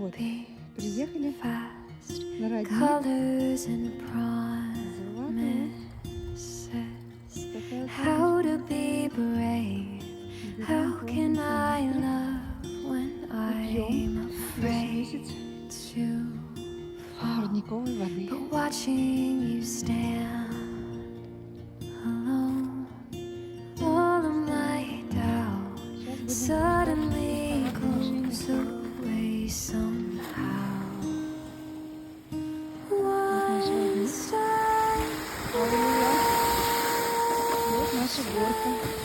Вот, приехали на Родник. How to be brave? How can I love when I'm afraid to fall? Родниковой воды. But watching you stand alone, all of my doubt suddenly goes away somehow. One step Вот наша горка.